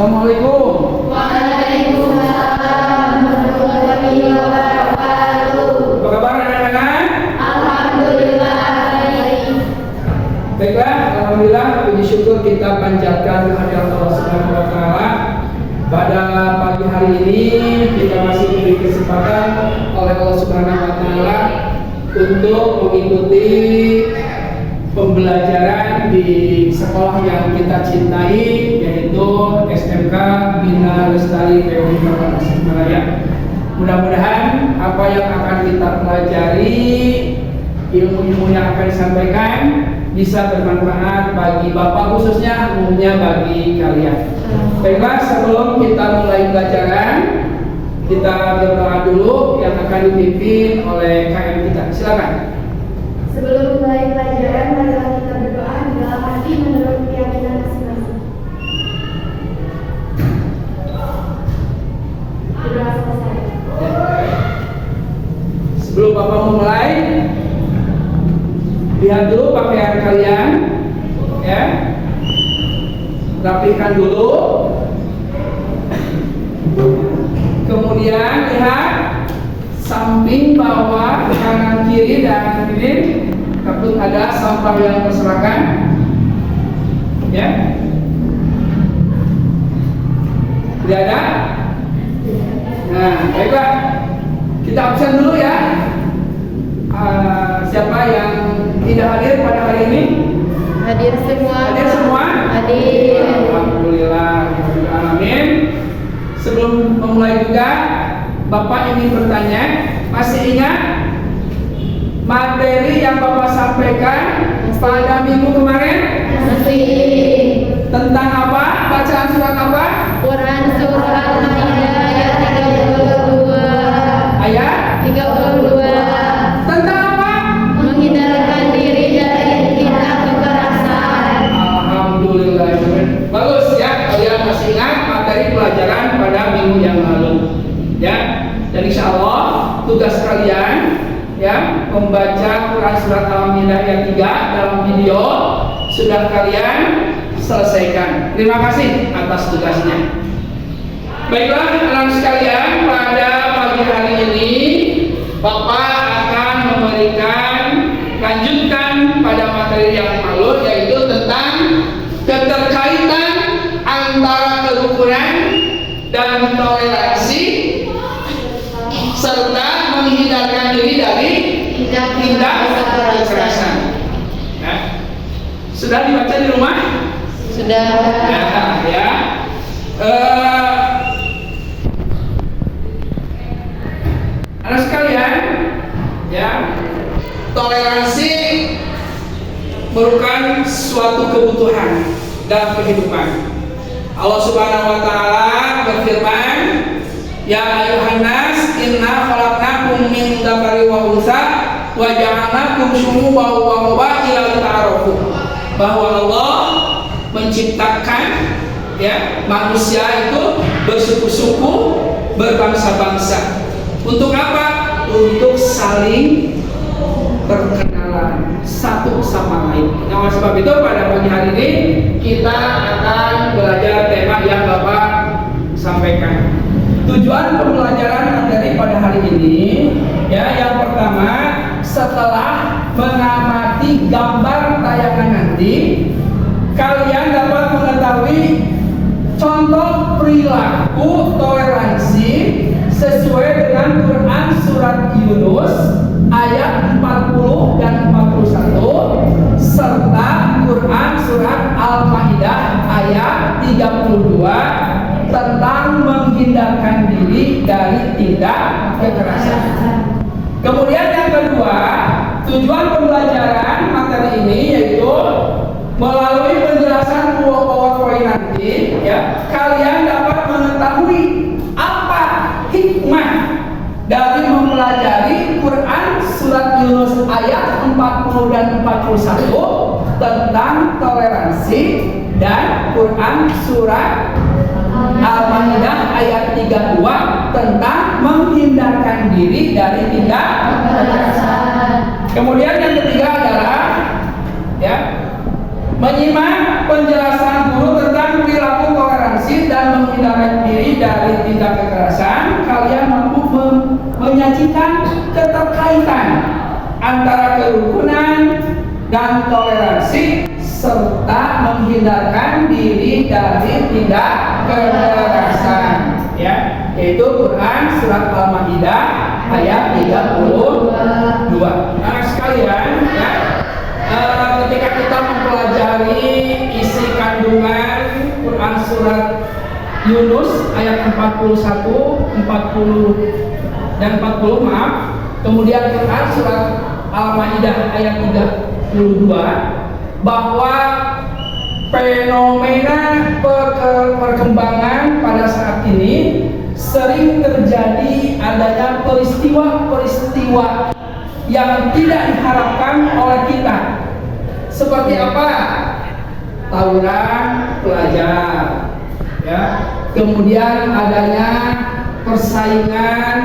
Assalamualaikum. Waalaikumsalam warahmatullahi wabarakatuh. Apa kabar anak-anak? Alhamdulillah baik. Baiklah, alhamdulillah, puji syukur kita panjatkan kehadirat Allah Subhanahu wa taala. Pada pagi hari ini kita masih diberi kesempatan oleh Allah Subhanahu wa taala untuk mengikuti pembelajaran di sekolah yang kita cintai, yaitu SMK Bina Lestari PUI Tasikmalaya. Mudah-mudahan apa yang akan kita pelajari, ilmu-ilmu yang akan disampaikan bisa bermanfaat bagi Bapak, khususnya umumnya bagi kalian. Baiklah, sebelum kita mulai pelajaran, kita berdoa dulu yang akan dipimpin oleh KM kita. Silakan. Sebelum mulai pelajaran, marilah kita berdoa di dalam hati menurut keyakinan masing-masing. Berdoa selesai. Sebelum Bapak memulai, lihat dulu pakaian kalian, ya. Rapikan dulu. Kemudian lihat samping, bawah, kanan, kiri, dan ini takut ada sampah yang berserakan, ya. Tidak ada? Nah, baiklah, kita absen dulu ya. Siapa yang tidak hadir pada hari ini? Hadir semua. Hadir semua? Hadir. Alhamdulillah, amin. Sebelum memulai juga, Bapak ingin bertanya, masih ingat materi yang Bapak sampaikan pada minggu kemarin? Masih. Tentang apa? Bacaan surat apa? Quran surat Al-Maidah ayat 32. Ayat 32. tentang apa? Menghindarkan diri dari tindak kekerasan. Alhamdulillah, bagus ya, kalian masih ingat materi pelajaran pada minggu yang lalu, ya. Dan insya Allah tugas kalian, ya, membaca Quran surat Al-Maidah ayat 3 dalam video sudah kalian selesaikan. Terima kasih atas tugasnya. Baiklah, anak sekalian, pada pagi hari ini Bapak akan memberikan lanjutkan pada materi yang lalu, yaitu tentang keterkaitan antara kerukunan dan toleransi serta menghindarkan diri dari tindak kekerasan. Nah, sudah dibaca di rumah? Sudah. Nah, ya. Anak sekalian, ya, toleransi merupakan suatu kebutuhan dalam kehidupan. Allah Subhanahu wa taala berfirman, "Ya ayuhan nas, inna khalaqnakum min dzakari wa untha wa ja'alnakum syu'uban wa qabaila lita'arafu." Bahwa Allah menciptakan, ya, manusia itu bersuku-suku, berbangsa-bangsa. Untuk apa? Untuk saling berkenalan satu sama lain. Nah, oleh sebab itu pada pagi hari ini kita akan belajar tema yang Bapak sampaikan. Tujuan pembelajaran materi pada hari ini, ya, yang pertama, setelah mengamati gambar tayangan nanti, kalian dapat mengetahui contoh perilaku toleransi sesuai dengan Quran surat Yunus ayat 40 dan 41 serta Quran surat Al-Maidah ayat 32 tentang menghindarkan diri dari tindak kekerasan. Kemudian yang kedua, tujuan pembelajaran materi ini yaitu melalui penjelasan PowerPoint nanti, ya, kalian dapat mengetahui apa hikmah dari mempelajari Quran surat Yunus ayat 40 dan 41 tentang toleransi dan Quran surat Al-Maidah ayat 32 tentang menghindarkan diri dari tindak kekerasan. Kemudian yang ketiga adalah, ya, menyimak penjelasan guru tentang perilaku toleransi dan rentan antara kerukunan dan toleransi serta menghindarkan diri dari tindak kekerasan, ya, yaitu Quran surat Al-Maidah ayat 32. Nah sekalian, ya, ketika kita mempelajari isi kandungan Quran surat Yunus ayat 41, 40 dan 40, maaf, kemudian Quran surat Al-Maidah ayat 32, bahwa fenomena perkembangan pada saat ini sering terjadi adanya peristiwa-peristiwa yang tidak diharapkan oleh kita. Seperti apa? Tawuran pelajar, ya. Kemudian adanya persaingan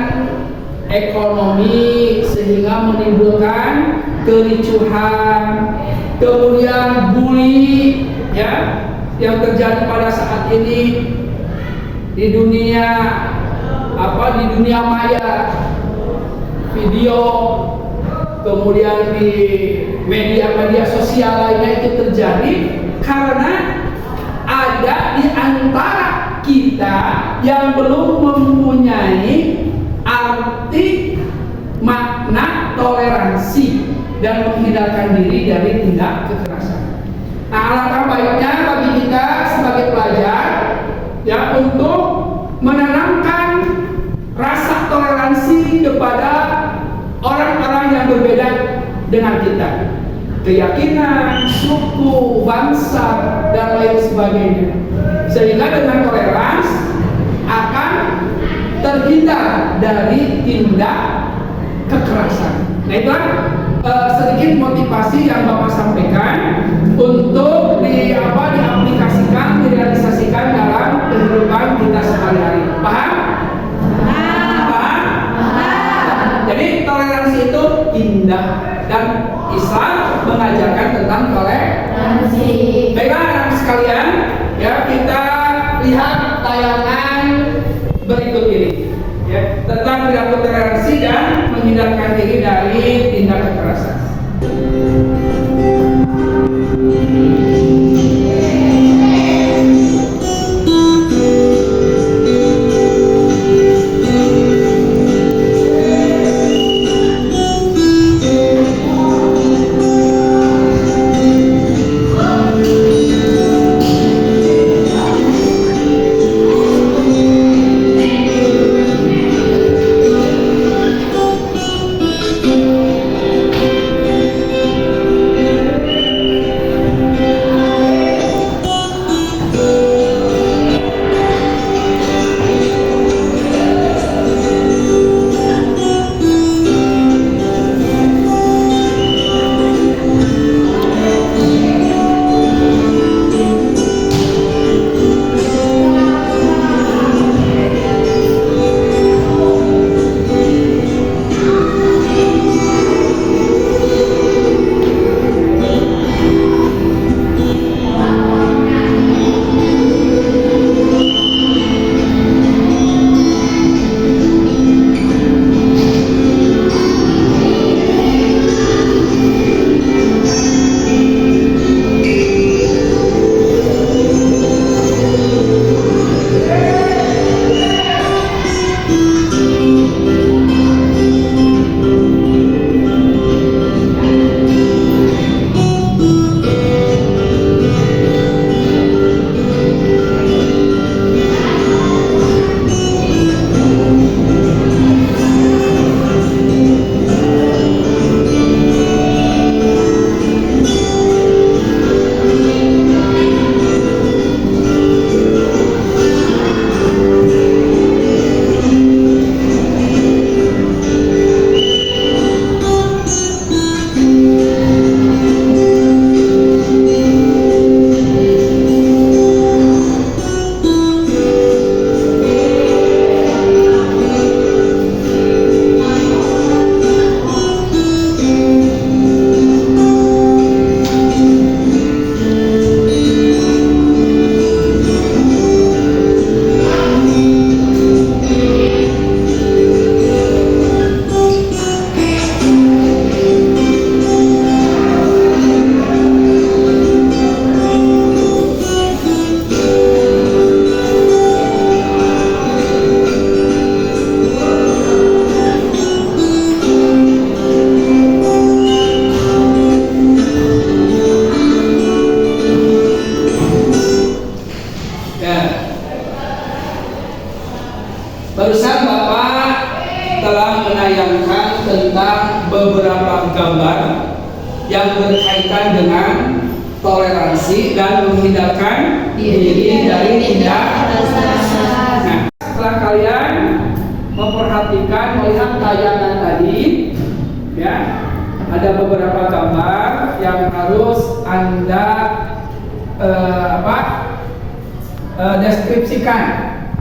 ekonomi sehingga menimbulkan kericuhan, kemudian bully, ya, yang terjadi pada saat ini di dunia maya, video, kemudian di media-media sosial lainnya itu terjadi karena ada di antara kita yang belum mempunyai arti makna toleransi dan menghindarkan diri dari tindak kekerasan. Nah, alangkah baiknya bagi kita sebagai pelajar, ya, untuk menanamkan rasa toleransi kepada orang-orang yang berbeda dengan kita, keyakinan, suku, bangsa, dan lain sebagainya, sehingga dengan toleransi akan terhindar dari tindak kekerasan. Nah, itu sedikit motivasi yang Bapak sampaikan untuk diaplikasikan, direalisasikan dalam kehidupan kita sehari-hari. Paham? Paham? Jadi toleransi itu indah dan Islam mengajarkan tentang toleransi. Baiklah anak sekalian, ya, kita lihat tayangan berikut ini, ya, tentang perilaku toleransi dan menghindarkan diri dari tindak kekerasan. kaitan dengan toleransi dan menghindarkan diri dari tindak kekerasan. Nah, setelah kalian memperhatikan melihat tayangan tadi, ya, ada beberapa gambar yang harus Anda deskripsikan,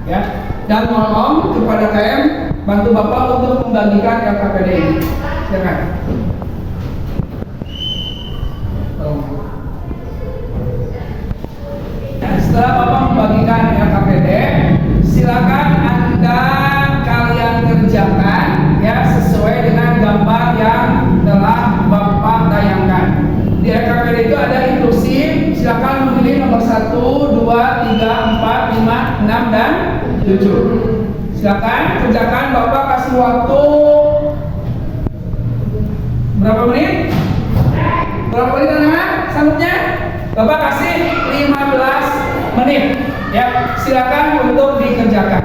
ya. Dan mohon kepada KM bantu Bapak untuk membagikan LKPD ini. Silakan. Setelah Bapak membagikan LKPD, silakan Anda kalian kerjakan, ya, sesuai dengan gambar yang telah Bapak tayangkan. Di LKPD itu ada inklusif, silakan memilih nomor 1, 2, 3, 4, 5, 6, dan 7. Silakan kerjakan. Bapak kasih waktu berapa menit? Berapa menit anak-anak? Sanggupnya? Bapak kasih 15 menit. Ya, silakan untuk dikerjakan.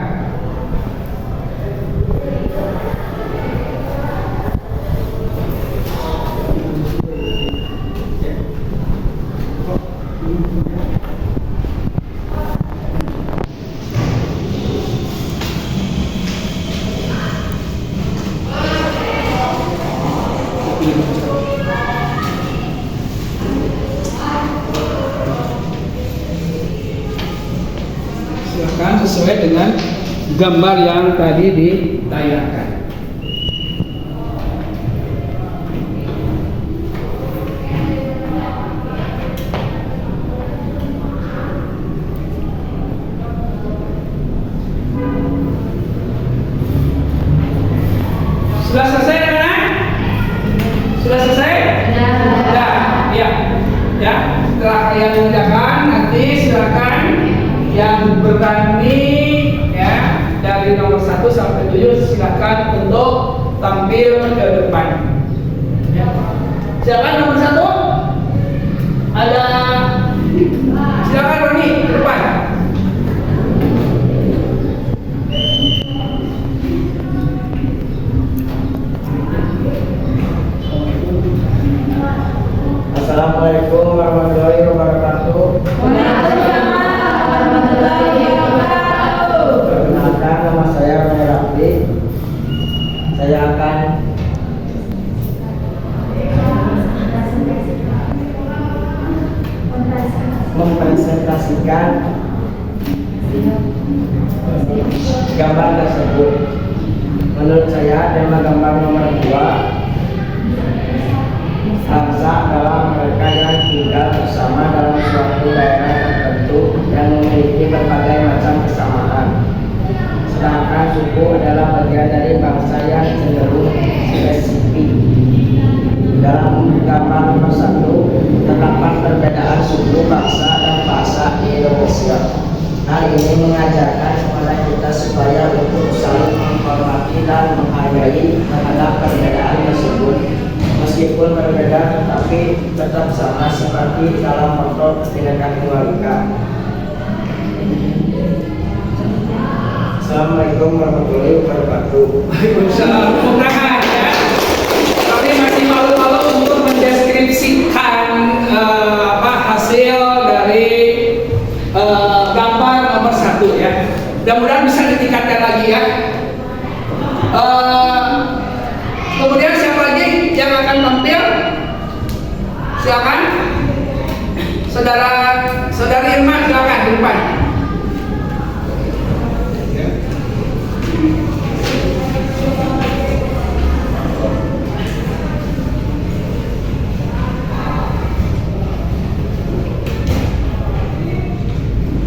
Silakan sesuai dengan gambar yang tadi ditayangkan. Sudah selesai, anak-anak? Sudah selesai? Sudah. Ya. Ya. Setelah kalian mengerjakan, nanti silakan yang berani, ya, dari nomor 1 sampai 7 silakan untuk tampil ke depan. Ya. Silakan nomor 1. Ada, silakan Roni ke depan. Assalamualaikum warahmatullahi wabarakatuh. Perkenalkan, nama saya Roni Rafli. Saya akan mempresentasikan gambar tersebut. Menurut saya tema gambar nomor 2, bangsa dalam mereka yang tinggal bersama dalam suatu daerah tertentu yang memiliki berbagai macam kesamaan. Sedangkan suku adalah bagian dari bangsa yang cenderung spesifik. Dalam gambar nomor 1 terdapat perbedaan suku, bangsa, dan bahasa di Indonesia. Hal ini mengajarkan kepada kita supaya untuk saling menghormati dan menghargai terhadap perbedaan tersebut. Meskipun berbeda, tetapi tetap sama seperti dalam motor Bhinneka Tunggal Ika. Assalamualaikum warahmatullahi wabarakatuh. Waalaikumsalam. Tepuk ya. Kami masih malu-malu untuk mendeskripsikan hasil dari gambar nomor 1, ya. Mudah-mudahan bisa ditingkatkan lagi, ya. Kemudian siapa lagi yang akan tampil? Silakan. Saudari Irma, silakan di depan.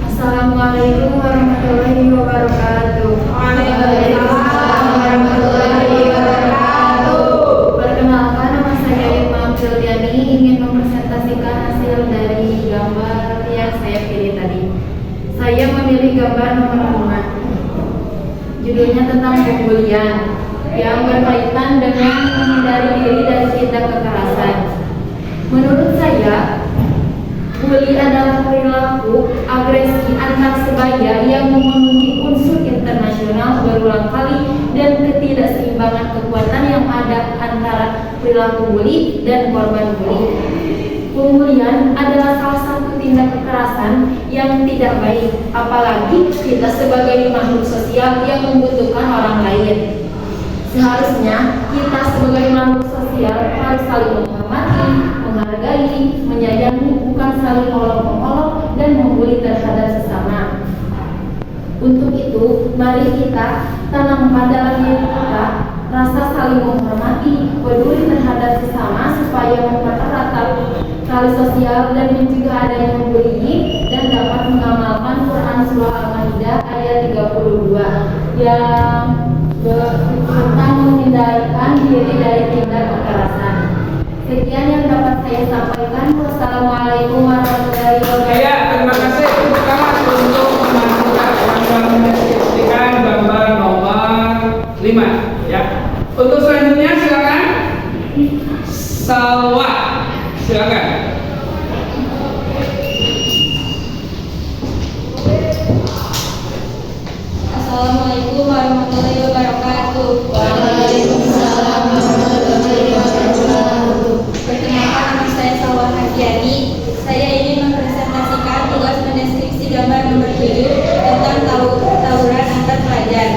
Assalamualaikum warahmatullahi wabarakatuh. Waalaikumsalam warahmatullahi wabarakatuh. Perkenalkan, nama saya Irma Abduldiani, ingin mempresentasikan hasil dari gambar yang saya pilih tadi. Saya memilih gambar nomor 5. Judulnya tentang pembulian yang berkaitan dengan menghindari diri dari tindak kekerasan. Menurut saya, bully adalah perilaku agresi antar sebaya yang memenuhi unsur internasional berulang kali dan ketidakseimbangan kekuatan yang ada antara perilaku bully dan korban bully. Pembulian adalah salah satu tindak kekerasan yang tidak baik, apalagi kita sebagai makhluk sosial yang membutuhkan orang lain. Seharusnya kita sebagai makhluk sosial harus saling menghormati, menghargai, menyayangi, bukan saling olok-olok dan membuli terhadap sesama. Untuk itu, mari kita tanamkan dalam diri kita rasa saling menghormati, peduli terhadap sesama supaya mempererat tali sosial dan mencegah adanya bullying dan dapat mengamalkan Quran Surah Al-Maidah ayat 32 yang tentang menghindarkan diri dari tindak kekerasan. Sekian yang dapat saya sampaikan. Wassalamualaikum warahmatullahi wabarakatuh. Ya, terima kasih pertama untuk mendeskripsikan gambar nomor 5 ya. Untuk selanjutnya silakan Salwa, silakan. Assalamualaikum warahmatullahi wabarakatuh. Waalaikumsalam warahmatullahi wabarakatuh. Perkenalkan, nama saya Salwa Hardiani. Saya ingin mempresentasikan tugas mendeskripsi gambar nomor 7 tentang tawuran antar pelajar.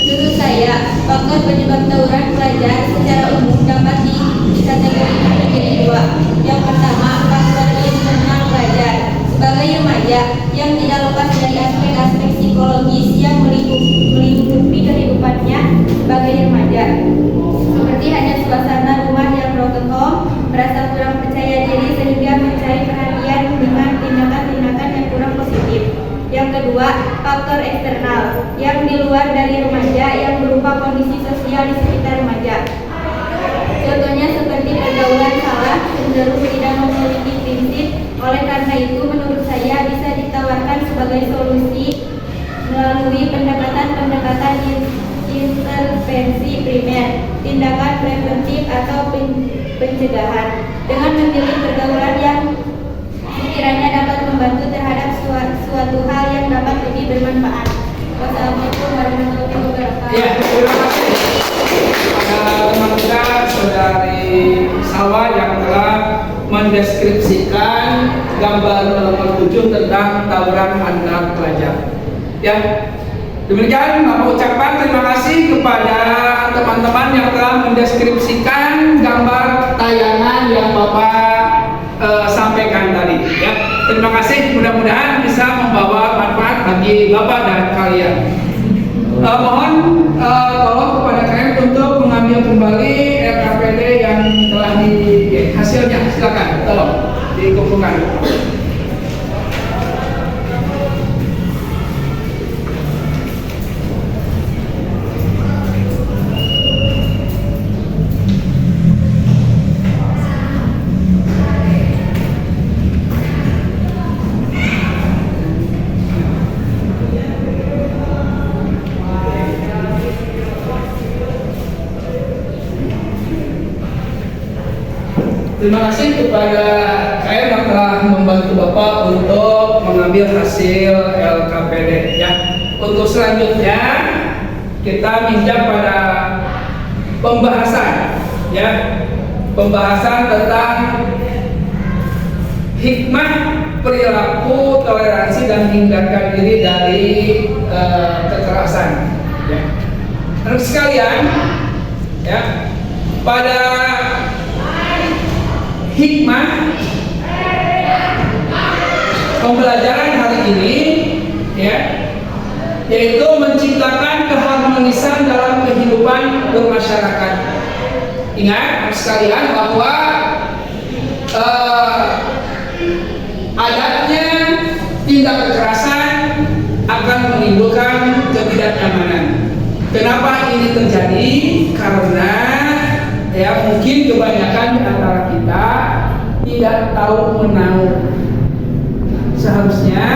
Menurut saya, faktor penyebab tawuran pelajar secara umum dapat dikategorikan menjadi dua. Yang pertama, faktor internal pelajar. Sebagai remaja yang tidak lepas dari aspek-aspek psikologis yang melingkupi kehidupannya sebagai remaja, seperti hanya suasana rumah yang broken home, merasa kurang percaya diri sehingga mencari perhatian dengan tindakan-tindakan yang kurang positif. Yang kedua, faktor eksternal yang di luar dari remaja yang berupa kondisi sosial di sekitar remaja. Contohnya seperti pergaulan salah, cenderung tidak memiliki prinsip. Oleh karena itu, menurut saya bisa ditawarkan sebagai solusi melalui pendekatan-pendekatan intervensi primer, tindakan preventif atau pencegahan, dengan memilih pergaulan yang sekiranya dapat membantu terhadap suatu hal yang dapat lebih bermanfaat. Wassalamualaikum warahmatullahi wabarakatuh. Ya, terima kasih kepada teman kita saudari Salwa yang telah mendeskripsikan gambar nomor 7 tentang tawuran antar pelajar. Ya, demikian Bapak ucapkan terima kasih kepada teman-teman yang telah mendeskripsikan gambar tayangan yang Bapak sampaikan tadi. Ya, terima kasih. Mudah-mudahan bisa membawa manfaat bagi Bapak dan kalian. Mohon tolong kepada kalian untuk mengambil kembali LKPD yang telah hasilnya. Silakan, tolong dikumpulkan. Terima kasih kepada kalian yang telah membantu Bapak untuk mengambil hasil LKPD ya. Untuk selanjutnya kita minjam pada pembahasan ya. Pembahasan tentang hikmah perilaku, toleransi dan hindarkan diri dari kekerasan ya. Anak sekalian ya, pada hikmah pembelajaran hari ini ya, yaitu menciptakan keharmonisan dalam kehidupan bermasyarakat. Ingat sekalian bahwa adanya tindak kekerasan akan menimbulkan ketidaknyamanan. Kenapa ini terjadi? Karena ya mungkin kebanyakan di antara kita tidak tahu menahu. Seharusnya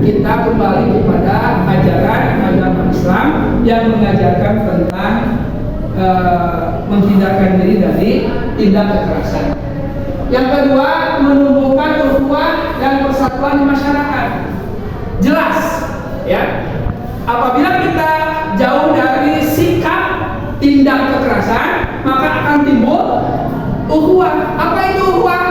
kita kembali kepada ajaran agama Islam yang mengajarkan tentang menghindarkan diri dari tindak kekerasan. Yang kedua, menumbuhkan ukhuwah dan persatuan di masyarakat. Jelas, ya. Apabila kita jauh dari sikap tindak kekerasan, maka akan timbul ukhuwah. Apa itu ukhuwah?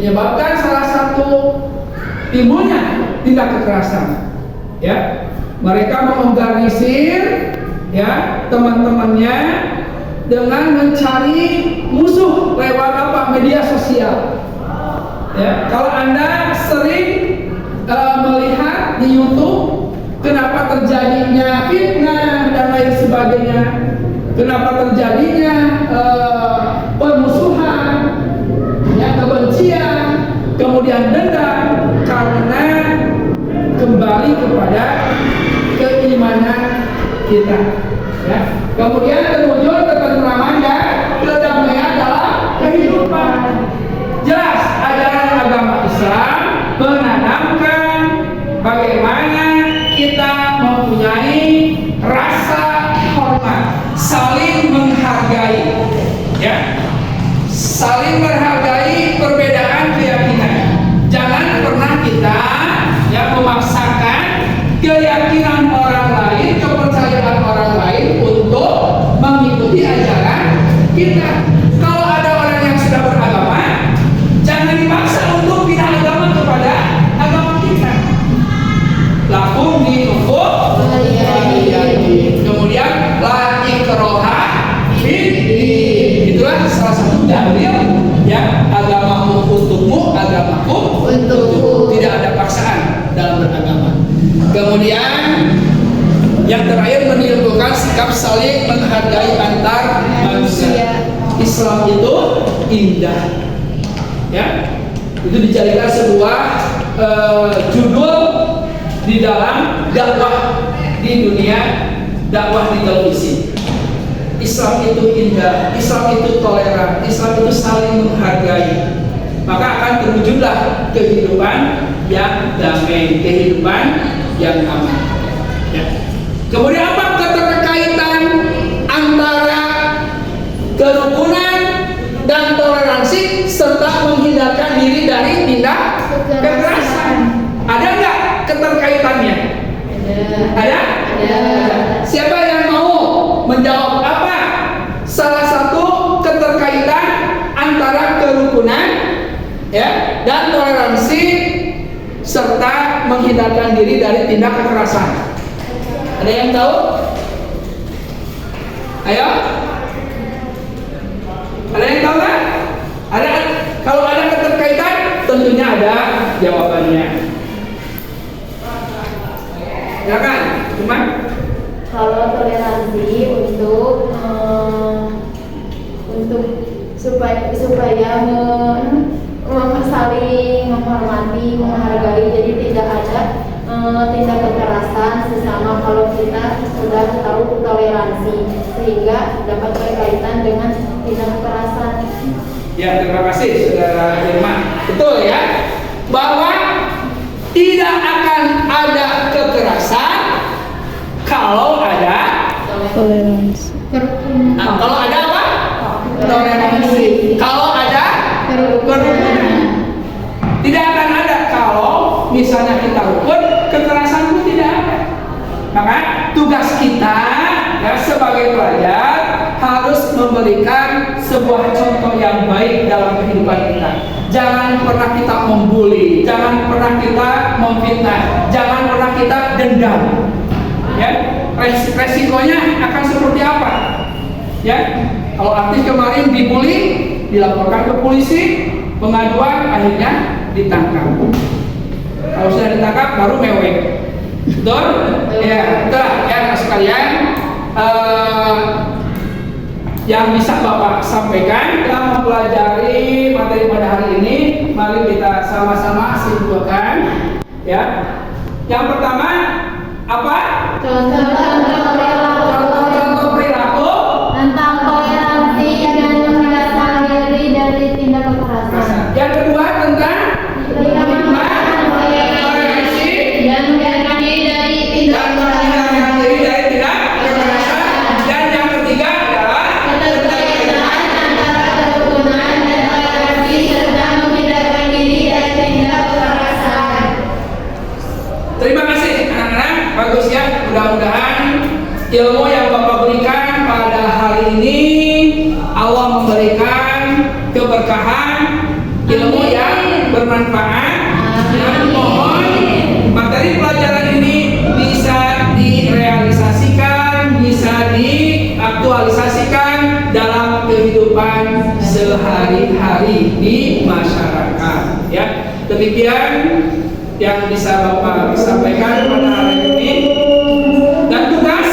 menyebabkan salah satu timbulnya tindak kekerasan. Ya, mereka mengorganisir ya teman-temannya dengan mencari musuh lewat media sosial. Ya, kalau Anda sering melihat di YouTube kenapa terjadinya fitnah dan lain sebagainya, kenapa terjadinya permusuhan, ya, kebencian, kemudian dendam, karena kembali kepada keimanan kita. Ya. Kemudian terwujud ketentraman dan kedamaian dalam kehidupan. Jelas ajaran agama Islam menanamkan bagaimana kita mempunyai rasa hormat, saling menghargai, ya, saling menghargai perbedaan keyakinan. Jangan pernah kita ya memaksakan keyakinan orang lain, kepercayaan orang lain untuk mengikuti ajaran kita. Kalau ada orang yang sudah beragama, jangan dipaksa untuk pindah agama kepada agama kita. Lakum dinukum waliyadin. Kemudian la ikraha fiddin. Itulah salah satu dalil ya, agamamu untukmu, agamaku untukku. Tidak ada paksaan dalam beragama. Kemudian yang terakhir menimbulkan sikap saling menghargai antar manusia. Islam itu indah, ya. Itu dijadikan sebuah judul di dalam dakwah di dunia, dakwah di televisi. Islam itu indah, Islam itu toleran, Islam itu saling menghargai. Maka akan terwujudlah kehidupan yang damai, kehidupan yang aman. Ya. Kemudian apa keterkaitan antara kerukunan dan toleransi serta menghindarkan diri dari tindak kekerasan? Ada nggak keterkaitannya? Ada? Siapa yang mau menjawab apa salah satu keterkaitan antara kerukunan ya dan toleransi serta menghindarkan diri dari tindak kekerasan? Ada yang tahu? Ayo. Ada yang tahu kan? Ada. Kalau ada keterkaitan, tentunya ada jawabannya. Ya kan? Cuma kalau toleransi untuk supaya saling menghormati, menghargai, jadi tidak ada tindak kekerasan sesama kalau kita sudah tahu toleransi, sehingga dapat berkaitan dengan tindak kekerasan. ya, terima kasih Saudara Irma. Betul ya, bahwa tidak akan ada kekerasan kalau ada Toleransi. kalau ada apa? Toleransi. Kalau ada kerukunan. Tidak akan ada kalau misalnya kita rukun, kekerasan pun tidak ada. Maka tugas kita ya sebagai pelajar harus memberikan sebuah contoh yang baik dalam kehidupan kita. Jangan pernah kita membuli, jangan pernah kita memfitnah, jangan pernah kita dendam. Ya, resikonya akan seperti apa? Ya, kalau artis kemarin dibully, dilaporkan ke polisi, pengaduan, akhirnya ditangkap. Kalau sudah ditangkap baru mewek. Betul? Ya, betul ya sekalian. Yang bisa Bapak sampaikan dalam mempelajari materi pada hari ini, mari kita sama-sama simpulkan. Ya, yang pertama apa? Contoh perilaku Tentang toleransi dan menghindarkan diri dari tindak kekerasan. Yang kedua tentang toleransi Dan menghindarkan diri dari tindak dan menghindarkan diri dari tindak kekerasan. Dan yang ketiga adalah keterkaitan antara kerukunan dan toleransi serta menghindarkan diri dari tindak kekerasan. terima kasih anak-anak, bagus ya. Mudah-mudahan ilmu yang Bapak berikan pada hari ini Allah memberikan keberkahan, ilmu yang bermanfaat. Dan mohon materi pelajaran ini bisa direalisasikan, bisa diaktualisasikan dalam kehidupan sehari-hari di masyarakat. Ya, demikian yang bisa Bapak sampaikan pada hari ini. Dan tugas,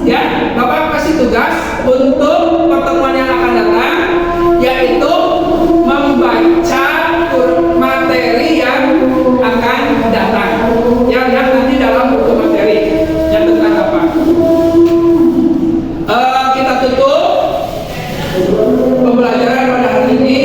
ya, Bapak kasih tugas untuk pertemuan yang akan datang, yaitu membaca materi yang akan datang. Ya, lihat nanti dalam buku materi yang tentang apa. Kita tutup pembelajaran pada hari ini